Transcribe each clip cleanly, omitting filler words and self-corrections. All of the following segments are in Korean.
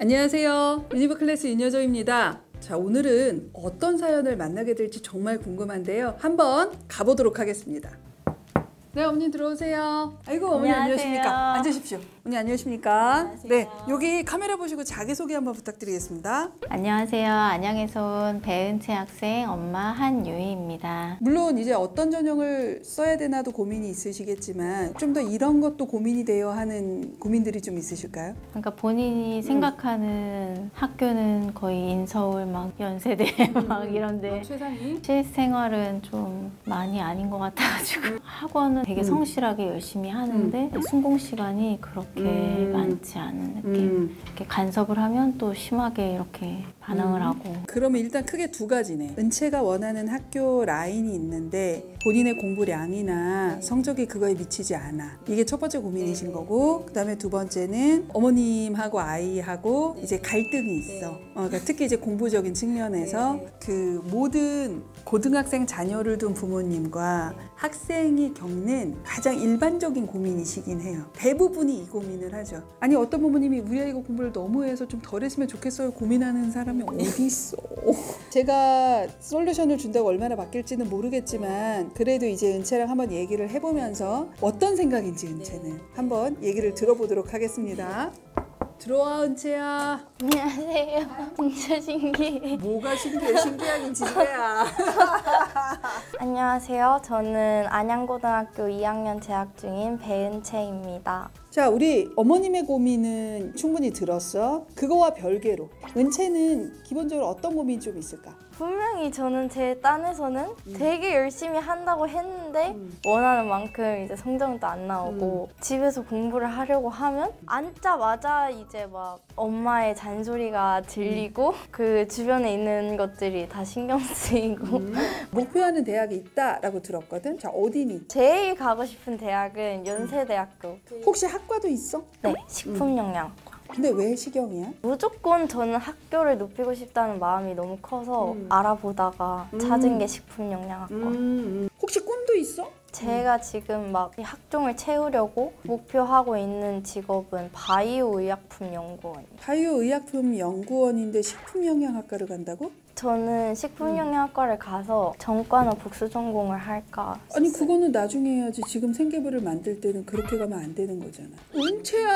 안녕하세요. 유니버클래스 윤여정입니다. 자, 오늘은 어떤 사연을 만나게 될지 정말 궁금한데요. 한번 가보도록 하겠습니다. 네, 어머님 들어오세요. 아이고, 어머니 안녕하십니까? 앉으십시오. 어머니 안녕하십니까? 안녕하세요. 네, 여기 카메라 보시고 자기소개 한번 부탁드리겠습니다. 안녕하세요. 안양에서 온 배은채 학생 엄마 한유희입니다. 물론 이제 어떤 전형을 써야 되나도 고민이 있으시겠지만 좀 더 이런 것도 고민이 돼요 하는 고민들이 좀 있으실까요? 그러니까 본인이 생각하는 학교는 거의 인서울 막 연세대 막 이런데 최상위? 실생활은 좀 많이 아닌 것 같아가지고 학원은 되게 성실하게 열심히 하는데 순공 시간이 그렇게 많지 않은 느낌. 이렇게 간섭을 하면 또 심하게 이렇게 반응을 하고. 그러면 일단 크게 두 가지네. 은채가 원하는 학교 라인이 있는데 본인의 공부량이나 성적이 그거에 미치지 않아. 이게 첫 번째 고민이신 거고, 그 다음에 두 번째는 어머님하고 아이하고 이제 갈등이 있어. 그러니까 특히 이제 공부적인 측면에서 그 모든 고등학생 자녀를 둔 부모님과 학생이 겪는 가장 일반적인 고민이시긴 해요. 대부분이 이 고민을 하죠. 아니, 어떤 부모님이 우리 아이가 공부를 너무 해서 좀 덜 했으면 좋겠어요 고민하는 사람이 어디 있어. 제가 솔루션을 준다고 얼마나 바뀔지는 모르겠지만 그래도 이제 은채랑 한번 얘기를 해보면서 어떤 생각인지 은채는 한번 얘기를 들어보도록 하겠습니다. 들어와, 은채야. 안녕하세요. 진짜 신기해. 뭐가 신기해? 신기하긴 진짜야. 안녕하세요. 저는 안양고등학교 2학년 재학 중인 배은채입니다. 자, 우리 어머님의 고민은 충분히 들었어. 그거와 별개로 은채는 기본적으로 어떤 고민이 좀 있을까? 분명히 저는 제 딴에서는 되게 열심히 한다고 했는데 원하는 만큼 이제 성적도 안 나오고 집에서 공부를 하려고 하면 앉자마자 이제 막 엄마의 잔소리가 들리고 그 주변에 있는 것들이 다 신경 쓰이고 목표하는 대학이 있다라고 들었거든. 자, 어디니? 제일 가고 싶은 대학은 연세대학교. 혹시 학과도 있어? 네, 식품영양학과. 근데 왜 시경이야? 무조건 저는 학교를 높이고 싶다는 마음이 너무 커서 알아보다가 찾은 게 식품영양학과. 혹시 꿈도 있어? 제가 지금 막 이 학종을 채우려고 목표하고 있는 직업은 바이오 의약품 연구원이에요. 바이오 의약품 연구원인데 식품영양학과를 간다고? 저는 식품영양학과를 가서 전과나 복수 전공을 할까 싶어요. 아니, 그거는 나중에 해야지. 지금 생계부를 만들 때는 그렇게 가면 안 되는 거잖아. 은채야.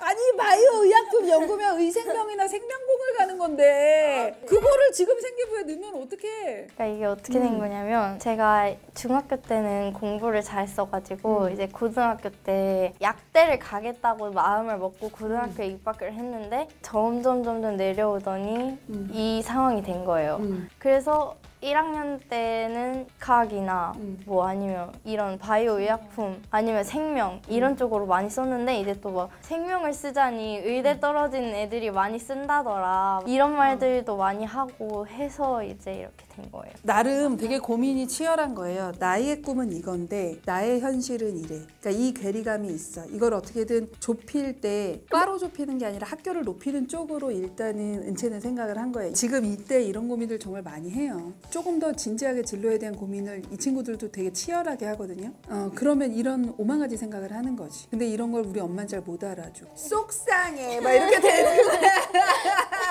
아니, 바이오 의약품 연구면 의생명이나 생명공을 가는 건데 그거를 지금 생계부에 넣으면 어떡해? 그러니까 이게 어떻게 된 거냐면 제가 중학교 때는 공부를 잘했어가지고 이제 고등학교 때 약대를 가겠다고 마음을 먹고 고등학교에 입학을 했는데 점점 내려오더니 이 상황이 된 거예요. 그래서 1학년 때는 과학이나 뭐 아니면 이런 바이오 의약품 아니면 생명 이런 쪽으로 많이 썼는데 이제 또 막 생명을 쓰자니 의대 떨어진 애들이 많이 쓴다더라 이런 말들도 많이 하고 해서 이제 이렇게 된 거예요. 나름 되게 고민이 치열한 거예요. 나의 꿈은 이건데 나의 현실은 이래. 그러니까 이 괴리감이 있어. 이걸 어떻게든 좁힐 때 과로 좁히는 게 아니라 학교를 높이는 쪽으로 일단은 은채는 생각을 한 거예요. 지금 이때 이런 고민들 정말 많이 해요. 조금 더 진지하게 진로에 대한 고민을 이 친구들도 되게 치열하게 하거든요. 그러면 이런 오만가지 생각을 하는 거지. 근데 이런 걸 우리 엄마는 잘 못 알아줘. 속상해 막 이렇게 되는 거야.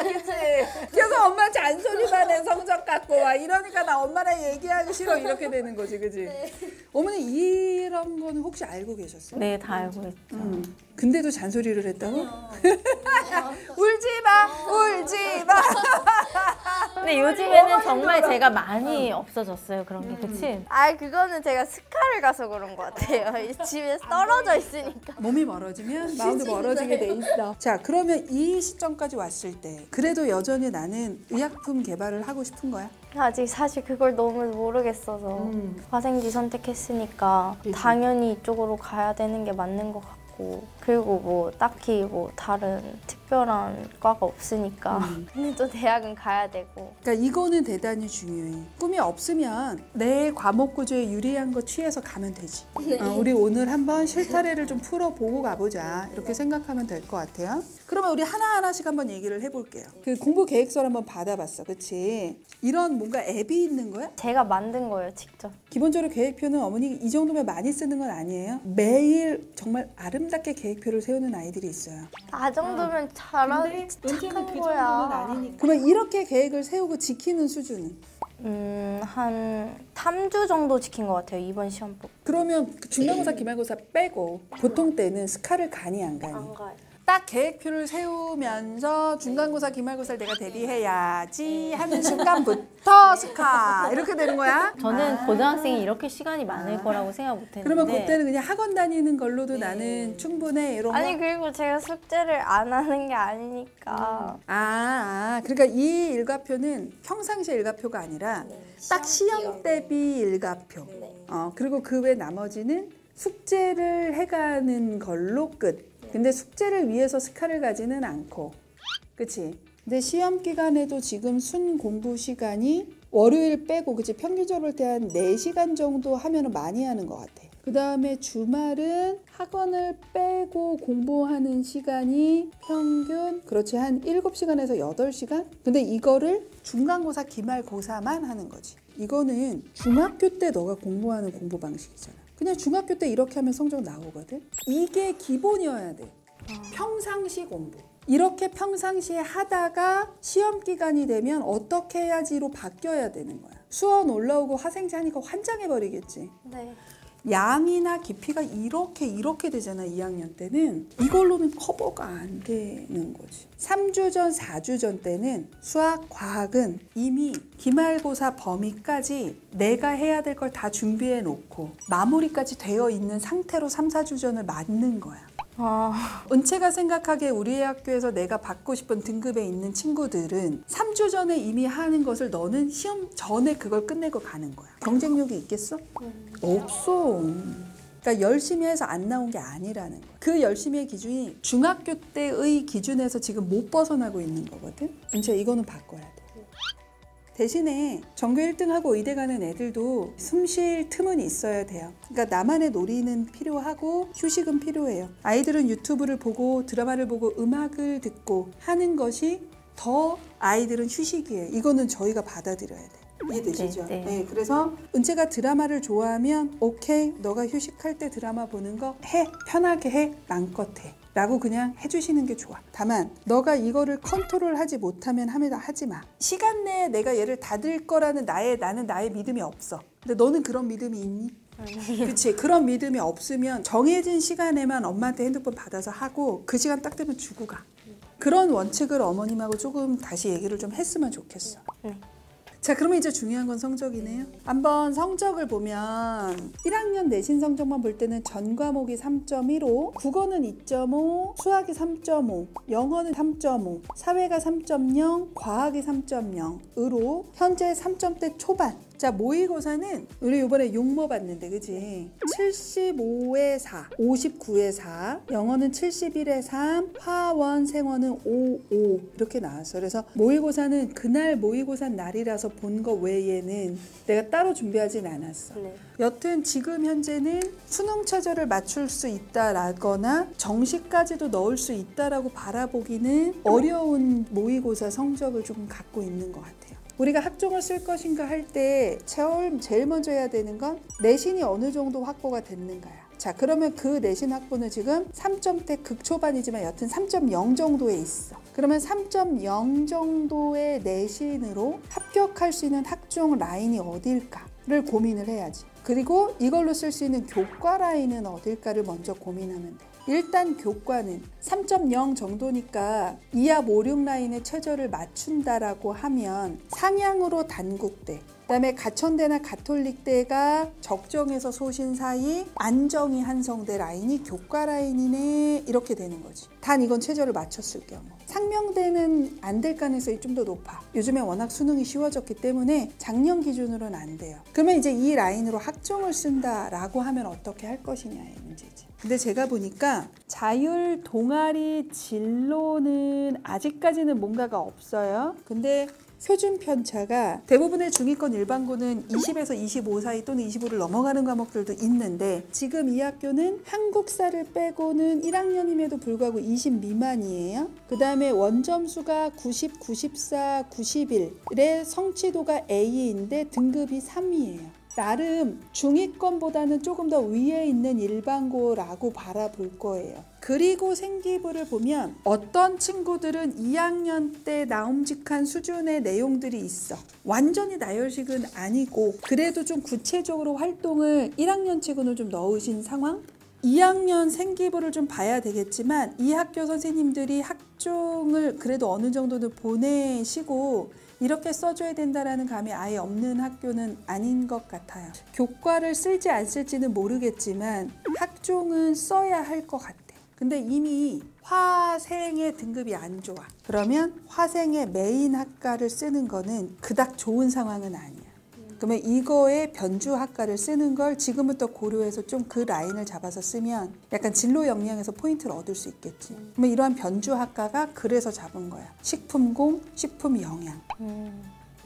그치? 계속 엄마 잔소리만 해. 성적 갖고 막 이러니까 나 엄마랑 얘기하기 싫어 이렇게 되는 거지. 그치? 네. 어머니 이런 거는 혹시 알고 계셨어요? 네, 다 알고 있죠. 근데도 잔소리를 했다고? 울지 마! 울지 마! 근데 요즘에는 정말 제가 많이 없어졌어요. 그런 게, 그치? 그거는 제가 스카를 가서 그런 것 같아요. 집에서 떨어져 있으니까. 몸이 멀어지면 마음도 멀어지게 돼 있어. 자, 그러면 이 시점까지 왔을 때 그래도 여전히 나는 의약품 개발을 하고 싶은 거야? 아직 사실 그걸 너무 모르겠어서 화생지 선택했으니까 당연히 이쪽으로 가야 되는 게 맞는 것 같고 그리고 뭐 딱히 뭐 다른 특별한 과가 없으니까. 근데 또 대학은 가야 되고. 그러니까 이거는 대단히 중요해. 꿈이 없으면 내 과목 구조에 유리한 거 취해서 가면 되지. 우리 오늘 한번 실타래를 좀 풀어보고 가보자. 이렇게 생각하면 될 것 같아요. 그러면 우리 하나하나씩 한번 얘기를 해볼게요. 그 공부 계획서를 한번 받아봤어. 그치? 이런 뭔가 앱이 있는 거야? 제가 만든 거예요, 직접. 기본적으로 계획표는 어머니 이 정도면 많이 쓰는 건 아니에요. 매일 정말 아름답게 계획표를 세우는 아이들이 있어요. 나 정도면 잘한 착한 거야. 그러면 이렇게 계획을 세우고 지키는 수준은? 한 3주 정도 지킨 것 같아요, 이번 시험법. 그러면 중간고사, 기말고사 빼고 보통 때는 스카를 가니 안 가니? 안 가요. 딱 계획표를 세우면서 중간고사, 기말고사를 내가 대비해야지 하는 순간부터 스카 이렇게 되는 거야? 저는 고등학생이 이렇게 시간이 많을 거라고 생각 못했는데 그러면 그때는 그냥 학원 다니는 걸로도 나는 충분해 이런 거? 아니 그리고 제가 숙제를 안 하는 게 아니니까. 그러니까 이 일과표는 평상시 일과표가 아니라 딱 시험 대비 일과표. 그리고 그 외 나머지는 숙제를 해가는 걸로 끝. 근데 숙제를 위해서 스카를 가지는 않고, 그치? 근데 시험 기간에도 지금 순 공부 시간이 월요일 빼고, 그치? 평균적으로 때 한 4시간 정도 하면 많이 하는 것 같아. 그 다음에 주말은 학원을 빼고 공부하는 시간이 평균, 그렇지, 한 7시간에서 8시간? 근데 이거를 중간고사, 기말고사만 하는 거지. 이거는 중학교 때 너가 공부하는 공부 방식이잖아. 그냥 중학교 때 이렇게 하면 성적 나오거든. 이게 기본이어야 돼. 평상시 공부. 이렇게 평상시에 하다가 시험 기간이 되면 어떻게 해야지로 바뀌어야 되는 거야. 수원 올라오고 화생지 하니까 환장해버리겠지. 네. 양이나 깊이가 이렇게 되잖아. 2학년 때는 이걸로는 커버가 안 되는 거지. 3주 전, 4주 전 때는 수학, 과학은 이미 기말고사 범위까지 내가 해야 될 걸 다 준비해 놓고 마무리까지 되어 있는 상태로 3, 4주 전을 맞는 거야. 은채가 생각하기에 우리 학교에서 내가 받고 싶은 등급에 있는 친구들은 3주 전에 이미 하는 것을 너는 시험 전에 그걸 끝내고 가는 거야. 경쟁력이 있겠어? 없어. 그러니까 열심히 해서 안 나온 게 아니라는 거야. 그 열심히의 기준이 중학교 때의 기준에서 지금 못 벗어나고 있는 거거든. 은채 이거는 바꿔야 돼. 대신에 전교 1등하고 의대 가는 애들도 숨 쉴 틈은 있어야 돼요. 그러니까 나만의 놀이는 필요하고 휴식은 필요해요. 아이들은 유튜브를 보고 드라마를 보고 음악을 듣고 하는 것이 더 아이들은 휴식이에요. 이거는 저희가 받아들여야 돼요. 이해되시죠? 네. 그래서 은채가 드라마를 좋아하면 오케이, 너가 휴식할 때 드라마 보는 거 해. 편하게 해. 마음껏 해. 라고 그냥 해주시는 게 좋아. 다만 너가 이거를 컨트롤하지 못하면 하지 마. 시간 내에 내가 얘를 닫을 거라는 나는 나의 믿음이 없어. 근데 너는 그런 믿음이 있니? 그치? 그런 믿음이 없으면 정해진 시간에만 엄마한테 핸드폰 받아서 하고 그 시간 딱 되면 주고 가. 그런 원칙을 어머님하고 조금 다시 얘기를 좀 했으면 좋겠어. 자, 그러면 이제 중요한 건 성적이네요. 한번 성적을 보면 1학년 내신 성적만 볼 때는 전 과목이 3.15, 국어는 2.5, 수학이 3.5, 영어는 3.5, 사회가 3.0, 과학이 3.0으로 현재 3점대 초반. 자, 모의고사는 우리 이번에 용모 봤는데, 그치? 75에 4, 59에 4, 영어는 71에 3, 화원, 생원은 5, 5 이렇게 나왔어. 그래서 모의고사는 그날 모의고사 날이라서 본 거 외에는 내가 따로 준비하진 않았어. 여튼 지금 현재는 수능 최저를 맞출 수 있다라거나 정시까지도 넣을 수 있다라고 바라보기는 어려운 모의고사 성적을 조금 갖고 있는 것 같아요. 우리가 학종을 쓸 것인가 할 때 제일 먼저 해야 되는 건 내신이 어느 정도 확보가 됐는가야. 자, 그러면 그 내신 확보는 지금 3점대 극초반이지만 여튼 3.0 정도에 있어. 그러면 3.0 정도의 내신으로 합격할 수 있는 학종 라인이 어딜까를 고민을 해야지. 그리고 이걸로 쓸 수 있는 교과 라인은 어딜까를 먼저 고민하면 돼. 일단 교과는 3.0 정도니까 2합 5, 6 라인의 최저를 맞춘다라고 하면 상향으로 단국대, 그다음에 가천대나 가톨릭대가 적정에서 소신 사이 안정이 한성대 라인이 교과 라인이네 이렇게 되는 거지. 단 이건 최저를 맞췄을 경우. 상명대는 안 될 가능성이 좀 더 높아. 요즘에 워낙 수능이 쉬워졌기 때문에 작년 기준으로는 안 돼요. 그러면 이제 이 라인으로 학종을 쓴다라고 하면 어떻게 할 것이냐의 문제지. 근데 제가 보니까 자율 동아리 진로는 아직까지는 뭔가가 없어요. 근데 표준 편차가 대부분의 중위권 일반고는 20에서 25 사이 또는 25를 넘어가는 과목들도 있는데 지금 이 학교는 한국사를 빼고는 1학년임에도 불구하고 20 미만이에요. 그 다음에 원점수가 90, 94, 91의 성취도가 A인데 등급이 3이에요. 나름 중위권보다는 조금 더 위에 있는 일반고라고 바라볼 거예요. 그리고 생기부를 보면 어떤 친구들은 2학년 때 나움직한 수준의 내용들이 있어. 완전히 나열식은 아니고 그래도 좀 구체적으로 활동을 1학년 치고는 좀 넣으신 상황? 2학년 생기부를 좀 봐야 되겠지만 이 학교 선생님들이 학종을 그래도 어느 정도는 보내시고 이렇게 써줘야 된다라는 감이 아예 없는 학교는 아닌 것 같아요. 교과를 쓸지 안 쓸지는 모르겠지만 학종은 써야 할 것 같아요. 근데 이미 화생의 등급이 안 좋아. 그러면 화생의 메인 학과를 쓰는 거는 그닥 좋은 상황은 아니야. 그러면 이거에 변주 학과를 쓰는 걸 지금부터 고려해서 좀 그 라인을 잡아서 쓰면 약간 진로 역량에서 포인트를 얻을 수 있겠지. 그러면 이러한 변주 학과가 그래서 잡은 거야. 식품공, 식품영양.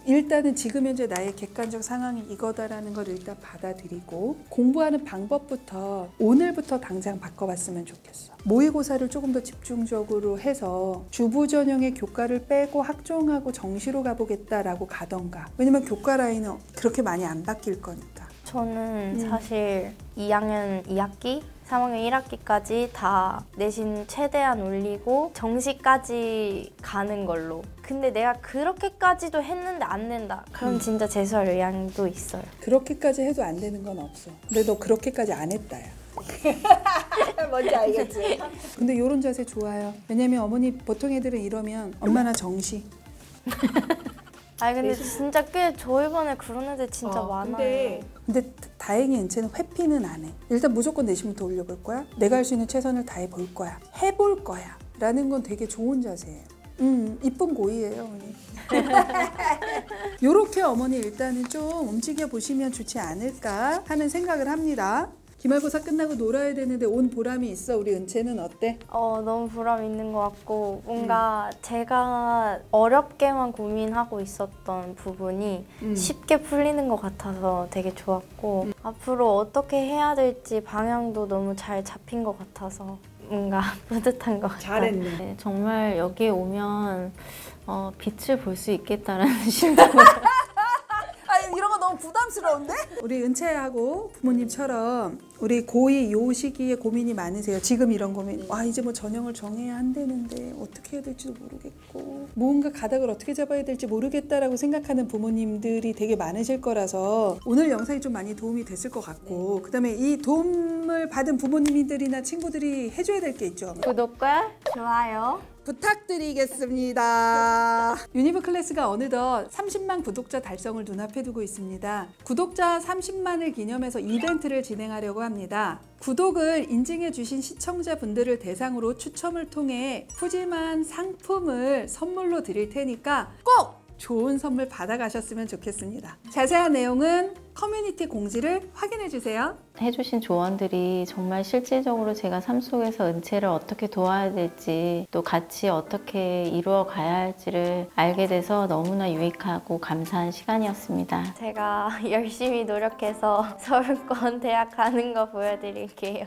일단은 지금 현재 나의 객관적 상황이 이거다라는 걸 일단 받아들이고 공부하는 방법부터 오늘부터 당장 바꿔봤으면 좋겠어. 모의고사를 조금 더 집중적으로 해서 주부 전형의 교과를 빼고 학종하고 정시로 가보겠다라고 가던가. 왜냐면 교과 라인은 그렇게 많이 안 바뀔 거니까. 저는 사실 2학년 2학기, 3학년 1학기까지 다 내신 최대한 올리고 정시까지 가는 걸로. 근데 내가 그렇게까지도 했는데 안 된다. 그럼 진짜 재수할 의향도 있어요. 그렇게까지 해도 안 되는 건 없어. 근데 너 그렇게까지 안 했다야. 뭔지 알겠지? 근데 이런 자세 좋아요. 왜냐면 어머니 보통 애들은 이러면 엄마나 정시. 아니 근데 진짜 꽤 저 이번에 그런 애들 진짜 많아요. 근데 다행히 은채는 회피는 안 해. 일단 무조건 내신부터 올려볼 거야. 내가 할 수 있는 최선을 다해 볼 거야. 해볼 거야. 라는 건 되게 좋은 자세예요. 이쁜 고이예요, 어머니. 요렇게 어머니 일단은 좀 움직여 보시면 좋지 않을까 하는 생각을 합니다. 기말고사 끝나고 놀아야 되는데 온 보람이 있어. 우리 은채는 어때? 너무 보람 있는 것 같고 뭔가 제가 어렵게만 고민하고 있었던 부분이 쉽게 풀리는 것 같아서 되게 좋았고 앞으로 어떻게 해야 될지 방향도 너무 잘 잡힌 것 같아서 뭔가 뿌듯한 것 같아요. 잘했네. 네, 정말 여기에 오면 빛을 볼 수 있겠다라는 심정으로 아니 이런 거 너무 부담스러운데? 우리 은채하고 부모님처럼 우리 고2 요 시기에 고민이 많으세요. 지금 이런 고민. 와 이제 뭐 전형을 정해야 한다는데 어떻게 해야 될지도 모르겠고 무언가 가닥을 어떻게 잡아야 될지 모르겠다라고 생각하는 부모님들이 되게 많으실 거라서 오늘 영상이 좀 많이 도움이 됐을 것 같고 그다음에 이 도움을 받은 부모님들이나 친구들이 해줘야 될 게 있죠. 구독과 좋아요 부탁드리겠습니다. 유니브 클래스가 어느덧 30만 구독자 달성을 눈앞에 두고 있습니다. 구독자 30만을 기념해서 이벤트를 진행하려고 합니다. 구독을 인증해 주신 시청자분들을 대상으로 추첨을 통해 푸짐한 상품을 선물로 드릴 테니까 꼭 좋은 선물 받아가셨으면 좋겠습니다. 자세한 내용은 커뮤니티 공지를 확인해 주세요. 해주신 조언들이 정말 실질적으로 제가 삶 속에서 은채를 어떻게 도와야 될지 또 같이 어떻게 이루어 가야 할지를 알게 돼서 너무나 유익하고 감사한 시간이었습니다. 제가 열심히 노력해서 서울권 대학 가는 거 보여드릴게요.